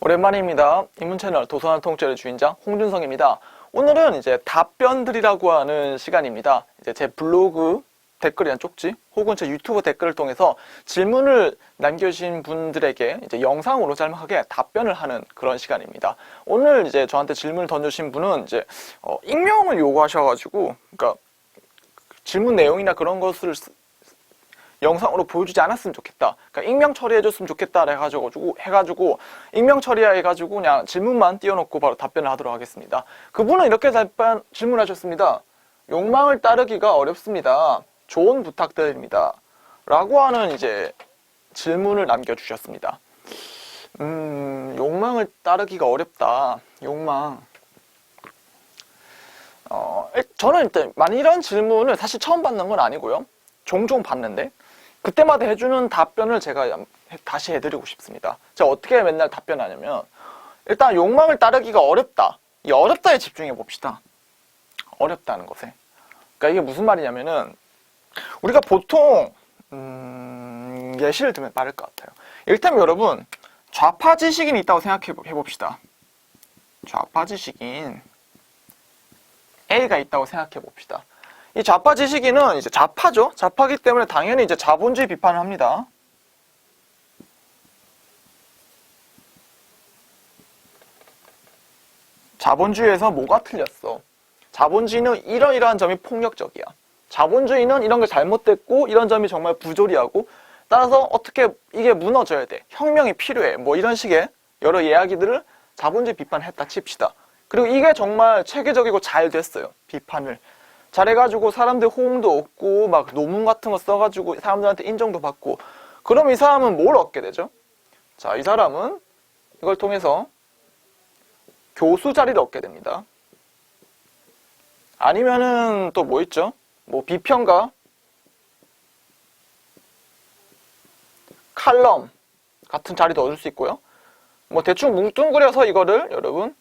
오랜만입니다. 인문채널 도서관 통째의 주인장 홍준성입니다. 오늘은 이제 답변들이라고 하는 시간입니다. 이제 제 블로그 댓글이나 쪽지 혹은 제 유튜브 댓글을 통해서 질문을 남겨주신 분들에게 이제 영상으로 짤막하게 답변을 하는 그런 시간입니다. 오늘 이제 저한테 질문을 던져주신 분은 이제 익명을 요구하셔가지고, 그러니까 질문 내용이나 그런 것을 영상으로 보여주지 않았으면 좋겠다. 그러니까 익명 처리해줬으면 좋겠다 해가지고 익명 처리해가지고 그냥 질문만 띄워놓고 바로 답변을 하도록 하겠습니다. 그분은 이렇게 질문하셨습니다. 욕망을 따르기가 어렵습니다. 조언 부탁드립니다. 라고 하는 이제 질문을 남겨주셨습니다. 욕망을 따르기가 어렵다. 욕망. 저는 일단 많이 이런 질문을 사실 처음 받는 건 아니고요. 종종 받는데 그때마다 해주는 답변을 제가 다시 해드리고 싶습니다. 제가 어떻게 맨날 답변하냐면, 일단 욕망을 따르기가 어렵다. 이 어렵다에 집중해 봅시다. 어렵다는 것에. 그러니까 이게 무슨 말이냐면은, 우리가 보통 예시를 들면 빠를 것 같아요. 이를테면 여러분, 좌파 지식인이 있다고 생각해 봅시다. 좌파 지식인 A가 있다고 생각해 봅시다. 이 좌파 지식인은 이제 좌파죠. 좌파기 때문에 당연히 이제 자본주의 비판을 합니다. 자본주의에서 뭐가 틀렸어? 자본주의는 이러이러한 점이 폭력적이야. 자본주의는 이런 게 잘못됐고 이런 점이 정말 부조리하고, 따라서 어떻게 이게 무너져야 돼. 혁명이 필요해. 뭐 이런 식의 여러 이야기들을 자본주의 비판을 했다 칩시다. 그리고 이게 정말 체계적이고 잘 됐어요. 비판을. 잘해가지고 사람들 호응도 얻고 막 논문 같은 거 써가지고 사람들한테 인정도 받고, 그럼 이 사람은 뭘 얻게 되죠? 자, 이 사람은 이걸 통해서 교수 자리를 얻게 됩니다. 아니면은 또 뭐 있죠? 뭐 비평가, 칼럼 같은 자리도 얻을 수 있고요. 뭐 대충 뭉뚱그려서 이거를 여러분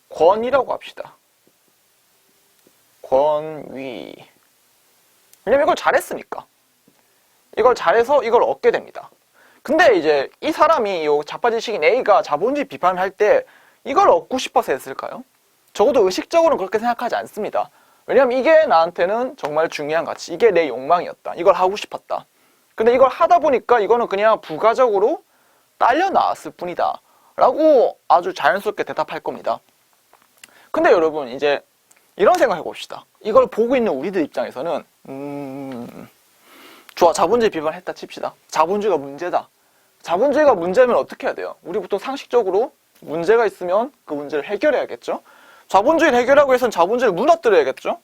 권위라고 합시다. 권위. 왜냐면 이걸 잘했으니까. 이걸 잘해서 이걸 얻게 됩니다. 근데 이제 이 사람이, 이 좌파 지식인 A가 자본주의 비판을 할 때 이걸 얻고 싶어서 했을까요? 적어도 의식적으로는 그렇게 생각하지 않습니다. 왜냐면 이게 나한테는 정말 중요한 가치, 이게 내 욕망이었다. 이걸 하고 싶었다. 근데 이걸 하다 보니까 이거는 그냥 부가적으로 딸려 나왔을 뿐이다. 라고 아주 자연스럽게 대답할 겁니다. 근데 여러분, 이제 이런 생각 해봅시다. 이걸 보고 있는 우리들 입장에서는 좋아, 자본주의 비판했다 칩시다. 자본주의가 문제다. 자본주의가 문제면 어떻게 해야 돼요? 우리 보통 상식적으로 문제가 있으면 그 문제를 해결해야겠죠. 자본주의를 해결하고 해서는 자본주의를 무너뜨려야겠죠.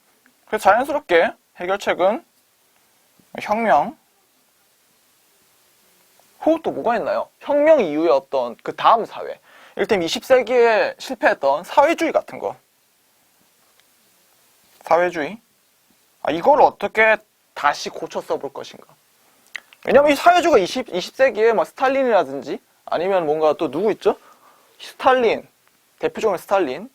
그래서 자연스럽게 해결책은 혁명, 혹 또 뭐가 있나요? 혁명 이후의 어떤 그 다음 사회, 이를테면 20세기에 실패했던 사회주의 같은 거. 사회주의. 이걸 어떻게 다시 고쳐 써볼 것인가. 왜냐면 이 사회주의가 20세기에 뭐 스탈린이라든지 아니면 뭔가 또 누구 있죠? 스탈린, 대표적인 스탈린,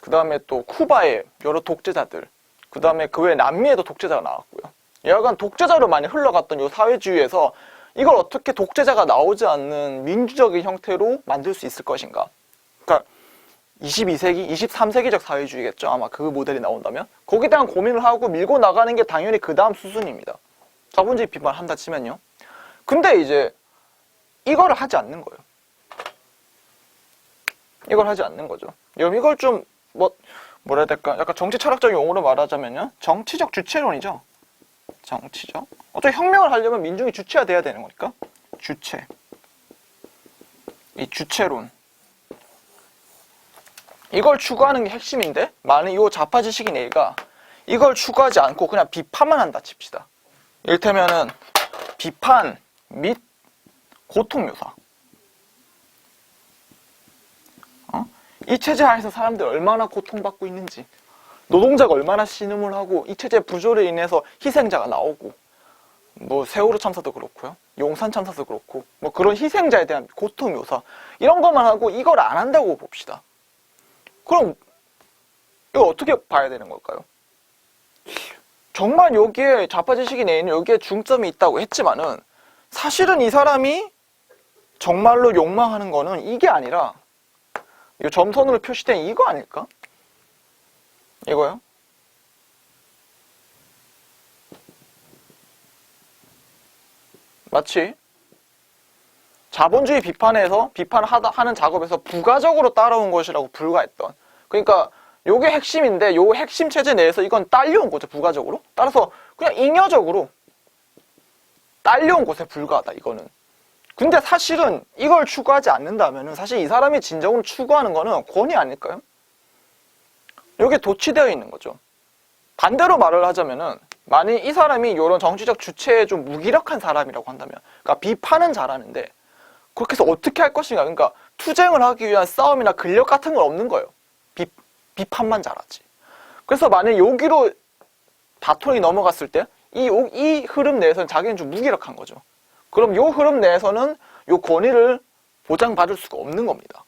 그 다음에 또 쿠바의 여러 독재자들, 그 다음에 그 외에 남미에도 독재자가 나왔고요. 여하간 독재자로 많이 흘러갔던 이 사회주의에서 이걸 어떻게 독재자가 나오지 않는 민주적인 형태로 만들 수 있을 것인가. 그러니까 22세기, 23세기적 사회주의겠죠. 아마 그 모델이 나온다면. 거기에 대한 고민을 하고 밀고 나가는 게 당연히 그 다음 수순입니다. 자본주의 비판을 한다 치면요. 근데 이제 이거를 하지 않는 거예요. 이걸 하지 않는 거죠. 여러분, 이걸 좀 뭐라 해야 될까? 약간 정치 철학적인 용어로 말하자면요. 정치적 주체론이죠. 정치적. 어차피 혁명을 하려면 민중이 주체가 돼야 되는 거니까. 주체. 이 주체론. 이걸 추구하는 게 핵심인데, 만약 이 좌파 지식인 A가 이걸 추구하지 않고 그냥 비판만 한다 칩시다. 이를테면은 비판 및 고통 묘사. 이 체제 하에서 사람들이 얼마나 고통받고 있는지, 노동자가 얼마나 신음을 하고 이 체제 부조리에 인해서 희생자가 나오고, 뭐 세월호 참사도 그렇고요, 용산 참사도 그렇고, 뭐 그런 희생자에 대한 고통 묘사, 이런 것만 하고 이걸 안 한다고 봅시다. 그럼 이거 어떻게 봐야 되는 걸까요? 정말 여기에 좌파 지식인 A는 여기에 중점이 있다고 했지만은 사실은 이 사람이 정말로 욕망하는 거는 이게 아니라 이 점선으로 표시된 이거 아닐까? 이거요? 마치 자본주의 비판하는 작업에서 부가적으로 따라온 것이라고 불과했던. 그러니까 요게 핵심인데 요 핵심 체제 내에서 이건 딸려온 거죠, 부가적으로. 따라서 그냥 잉여적으로 딸려온 것에 불과하다, 이거는. 근데 사실은 이걸 추구하지 않는다면은 사실 이 사람이 진정으로 추구하는 거는 권위 아닐까요? 요게 도취되어 있는 거죠. 반대로 말을 하자면은 만약 이 사람이 이런 정치적 주체에 좀 무기력한 사람이라고 한다면, 그러니까 비판은 잘하는데 그렇게 해서 어떻게 할 것인가, 그러니까 투쟁을 하기 위한 싸움이나 근력 같은 건 없는 거예요. 비판만 잘하지. 그래서 만약 여기로 바톤이 넘어갔을 때 이 흐름 내에서는 자기는 좀 무기력한 거죠. 그럼 이 흐름 내에서는 이 권위를 보장받을 수가 없는 겁니다.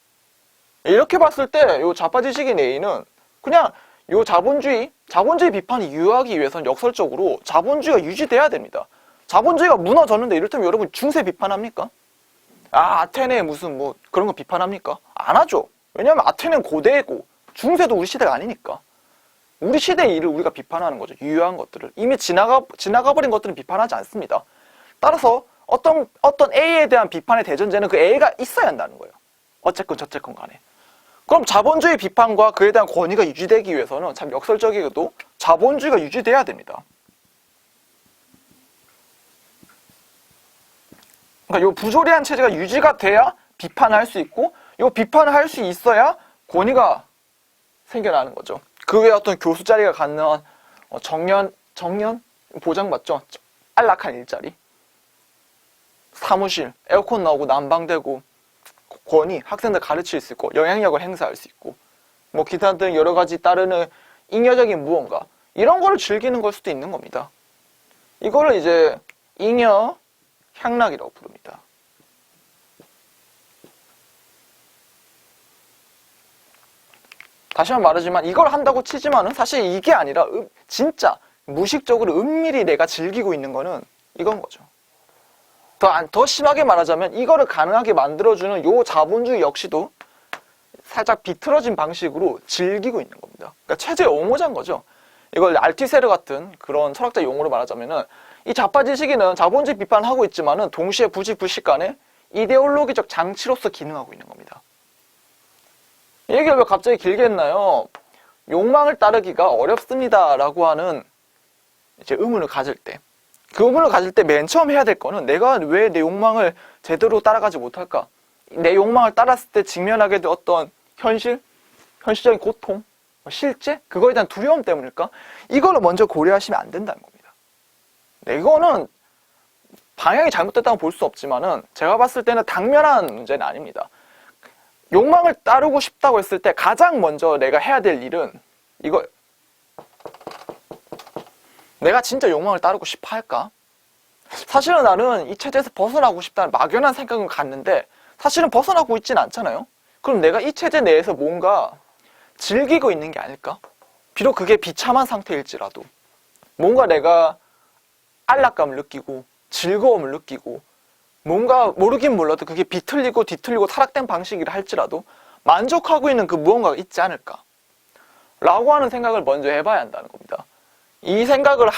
이렇게 봤을 때 이 좌파 지식인 A는 그냥 이 자본주의 비판이 유효하기 위해서는 역설적으로 자본주의가 유지돼야 됩니다. 자본주의가 무너졌는데 이를테면 여러분 중세 비판합니까? 아테네 무슨 뭐 그런 거 비판합니까? 안 하죠. 왜냐하면 아테네는 고대고 중세도 우리 시대가 아니니까. 우리 시대의 일을 우리가 비판하는 거죠. 유효한 것들을. 이미 지나가버린 것들은 비판하지 않습니다. 따라서 어떤 A에 대한 비판의 대전제는 그 A가 있어야 한다는 거예요. 어쨌건 저쨌건 간에. 그럼 자본주의 비판과 그에 대한 권위가 유지되기 위해서는 참 역설적이게도 자본주의가 유지돼야 됩니다. 그러니까 이 부조리한 체제가 유지가 돼야 비판을 할 수 있고, 이 비판을 할 수 있어야 권위가 생겨나는 거죠. 그 외에 어떤 교수 자리가 가능한 정년 보장받죠. 안락한 일자리, 사무실, 에어컨 나오고 난방되고, 권위, 학생들 가르칠 수 있고, 영향력을 행사할 수 있고, 뭐 기타 등 여러 가지 따르는 잉여적인 무언가, 이런 거를 즐기는 걸 수도 있는 겁니다. 이거를 이제 잉여 향락이라고 부릅니다. 다시 한번 말하지만 이걸 한다고 치지만은 사실 이게 아니라 진짜 무의식적으로 은밀히 내가 즐기고 있는 거는 이건 거죠. 더 심하게 말하자면 이거를 가능하게 만들어주는 요 자본주의 역시도 살짝 비틀어진 방식으로 즐기고 있는 겁니다. 그러니까 체제의 옹호자인 거죠. 이걸 알티세르 같은 그런 철학자 용어로 말하자면은 이 좌파 지식인은 자본주의 비판을 하고 있지만은 동시에 부식 간에 이데올로기적 장치로서 기능하고 있는 겁니다. 이 얘기를 왜 갑자기 길게 했나요? 욕망을 따르기가 어렵습니다 라고 하는 이제 의문을 가질 때, 그 의문을 가질 때 맨 처음 해야 될 거는 내가 왜 내 욕망을 제대로 따라가지 못할까? 내 욕망을 따랐을 때 직면하게 될 어떤 현실적인 고통, 실제? 그거에 대한 두려움 때문일까? 이거를 먼저 고려하시면 안 된다는 겁니다. 이거는 방향이 잘못됐다고 볼 수 없지만은 제가 봤을 때는 당면한 문제는 아닙니다. 욕망을 따르고 싶다고 했을 때 가장 먼저 내가 해야 될 일은 이거, 내가 진짜 욕망을 따르고 싶어 할까? 사실은 나는 이 체제에서 벗어나고 싶다는 막연한 생각은 갖는데 사실은 벗어나고 있진 않잖아요. 그럼 내가 이 체제 내에서 뭔가 즐기고 있는 게 아닐까? 비록 그게 비참한 상태일지라도 뭔가 내가 안락감을 느끼고 즐거움을 느끼고 뭔가 모르긴 몰라도 그게 비틀리고 뒤틀리고 타락된 방식이라 할지라도 만족하고 있는 그 무언가가 있지 않을까? 라고 하는 생각을 먼저 해봐야 한다는 겁니다. 이 생각을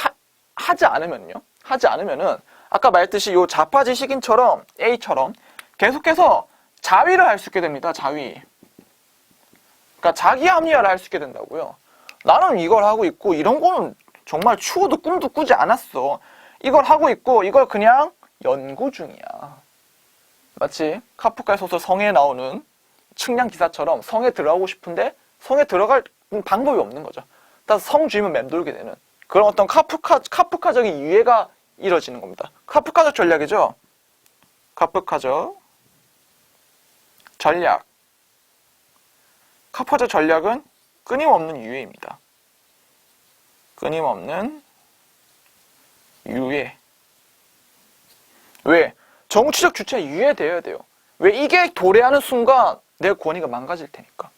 하지 않으면은 아까 말했듯이 요 좌파 지식인처럼 A처럼 계속해서 자위를 할 수 있게 됩니다. 자위. 그러니까 자기 합리화를 할 수 있게 된다고요. 나는 이걸 하고 있고 이런 거는 정말 추워도 꿈도 꾸지 않았어. 이걸 하고 있고 이걸 그냥 연구 중이야. 마치 카프카의 소설 성에 나오는 측량 기사처럼 성에 들어가고 싶은데 성에 들어갈 방법이 없는 거죠. 따라서 성 주임은 맴돌게 되는 그런 어떤 카프카적인 유해가 이뤄지는 겁니다. 카프카적 전략이죠. 카프카적 전략. 카프카적 전략은 끊임없는 유해입니다. 끊임없는 유해. 왜? 정치적 주체가 유예되어야 돼요. 왜? 이게 도래하는 순간 내 권위가 망가질 테니까.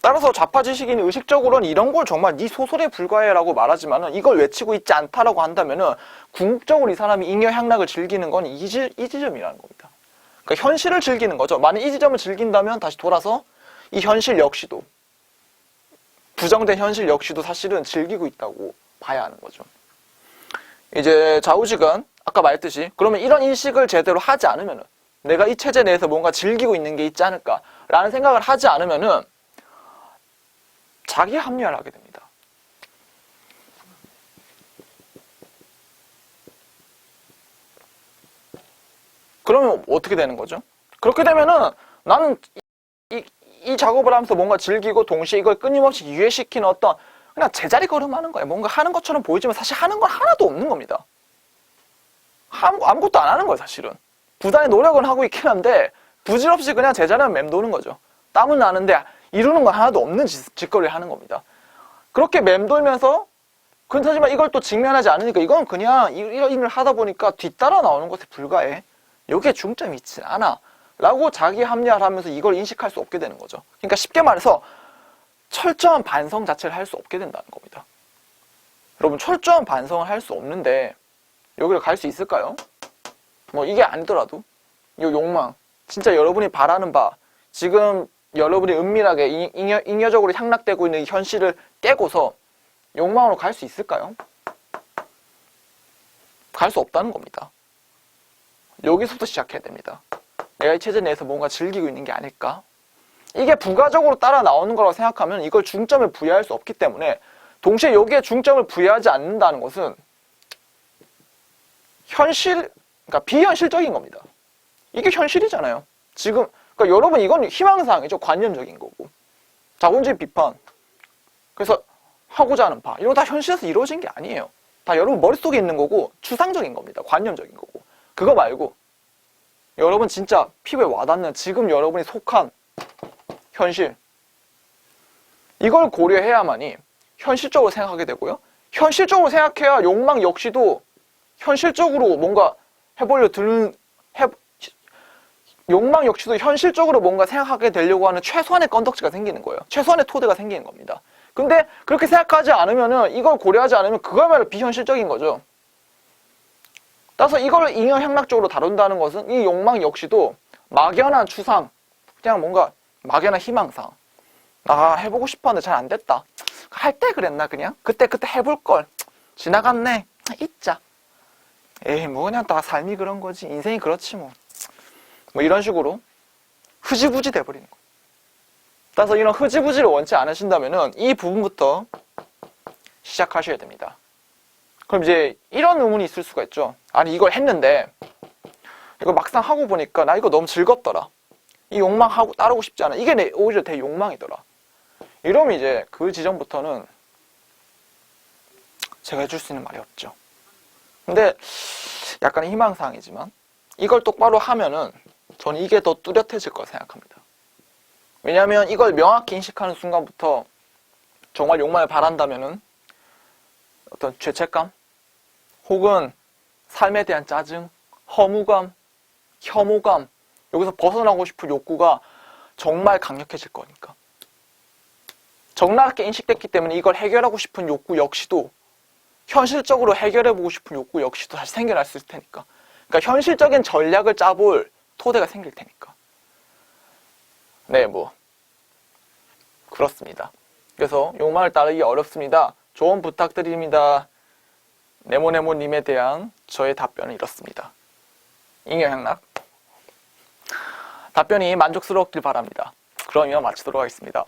따라서 좌파 지식인이 의식적으로는 이런 걸 정말 네 소설에 불과해라고 말하지만은 이걸 외치고 있지 않다라고 한다면은 궁극적으로 이 사람이 잉여향락을 즐기는 건 이 지점이라는 겁니다. 그러니까 현실을 즐기는 거죠. 만약 이 지점을 즐긴다면 다시 돌아서 이 현실 역시도 부정된 현실 역시도 사실은 즐기고 있다고 봐야 하는 거죠. 이제 좌우지간 아까 말했듯이 그러면 이런 인식을 제대로 하지 않으면은 내가 이 체제 내에서 뭔가 즐기고 있는 게 있지 않을까라는 생각을 하지 않으면은 자기 합리화를 하게 됩니다. 그러면 어떻게 되는 거죠? 그렇게 되면은 나는 이 작업을 하면서 뭔가 즐기고 동시에 이걸 끊임없이 유예시키는 어떤 그냥 제자리 걸음하는 거예요. 뭔가 하는 것처럼 보이지만 사실 하는 건 하나도 없는 겁니다. 아무것도 안 하는 거예요, 사실은. 부단히 노력은 하고 있긴 한데 부질없이 그냥 제자리만 맴도는 거죠. 땀은 나는데 이루는 건 하나도 없는 짓거리를 하는 겁니다. 그렇게 맴돌면서 하지만 이걸 또 직면하지 않으니까 이건 그냥 이런 일을 하다 보니까 뒤따라 나오는 것에 불과해. 여기에 중점이 있지 않아. 라고 자기 합리화를 하면서 이걸 인식할 수 없게 되는 거죠. 그러니까 쉽게 말해서 철저한 반성 자체를 할 수 없게 된다는 겁니다. 여러분 철저한 반성을 할 수 없는데 여기를 갈 수 있을까요? 뭐 이게 아니더라도 이 욕망 진짜 여러분이 바라는 바 지금 여러분이 은밀하게 잉여적으로 향락되고 있는 이 현실을 깨고서 욕망으로 갈 수 있을까요? 갈 수 없다는 겁니다. 여기서부터 시작해야 됩니다. 내가 이 체제 내에서 뭔가 즐기고 있는 게 아닐까? 이게 부가적으로 따라 나오는 거라고 생각하면 이걸 중점을 부여할 수 없기 때문에 동시에 여기에 중점을 부여하지 않는다는 것은 그러니까 비현실적인 겁니다. 이게 현실이잖아요. 지금, 그러니까 여러분 이건 희망사항이죠. 관념적인 거고. 자본주의 비판. 그래서 하고자 하는 바. 이런 거 다 현실에서 이루어진 게 아니에요. 다 여러분 머릿속에 있는 거고 추상적인 겁니다. 관념적인 거고. 그거 말고 여러분 진짜 피부에 와닿는 지금 여러분이 속한 현실. 이걸 고려해야만이 현실적으로 생각하게 되고요. 현실적으로 생각해야 욕망 역시도 현실적으로 뭔가 욕망 역시도 현실적으로 뭔가 생각하게 되려고 하는 최소한의 건덕지가 생기는 거예요. 최소한의 토대가 생기는 겁니다. 근데 그렇게 생각하지 않으면은 이걸 고려하지 않으면 그거야말로 비현실적인 거죠. 따라서 이걸 잉여향락적으로 다룬다는 것은 이 욕망 역시도 막연한 추상, 그냥 뭔가 막연한 희망상. 해보고 싶었는데 잘 안 됐다. 할 때 그랬나 그냥? 그때 해볼 걸. 지나갔네. 잊자. 에이 뭐 그냥 다 삶이 그런 거지. 인생이 그렇지 뭐. 뭐 이런 식으로 흐지부지 돼버리는 거. 따라서 이런 흐지부지를 원치 않으신다면은 이 부분부터 시작하셔야 됩니다. 그럼 이제 이런 의문이 있을 수가 있죠. 아니 이걸 했는데 이거 막상 하고 보니까 나 이거 너무 즐겁더라. 이 욕망하고 따르고 싶지 않아. 이게 오히려 대 욕망이더라. 이러면 이제 그 지점부터는 제가 해줄 수 있는 말이 없죠. 근데 약간 희망사항이지만 이걸 똑바로 하면은 저는 이게 더 뚜렷해질 거라 생각합니다. 왜냐하면 이걸 명확히 인식하는 순간부터 정말 욕망을 바란다면은 어떤 죄책감 혹은 삶에 대한 짜증, 허무감, 혐오감 여기서 벗어나고 싶은 욕구가 정말 강력해질 거니까. 적나라하게 인식됐기 때문에 이걸 해결하고 싶은 욕구 역시도 현실적으로 해결해보고 싶은 욕구 역시도 다시 생겨날 수 있을 테니까. 그러니까 현실적인 전략을 짜볼 토대가 생길 테니까. 네, 뭐 그렇습니다. 그래서 욕망을 따르기 어렵습니다. 조언 부탁드립니다. 네모네모님에 대한 저의 답변은 이렇습니다. 잉여향락. 답변이 만족스러웠길 바랍니다. 그럼 이만 마치도록 하겠습니다.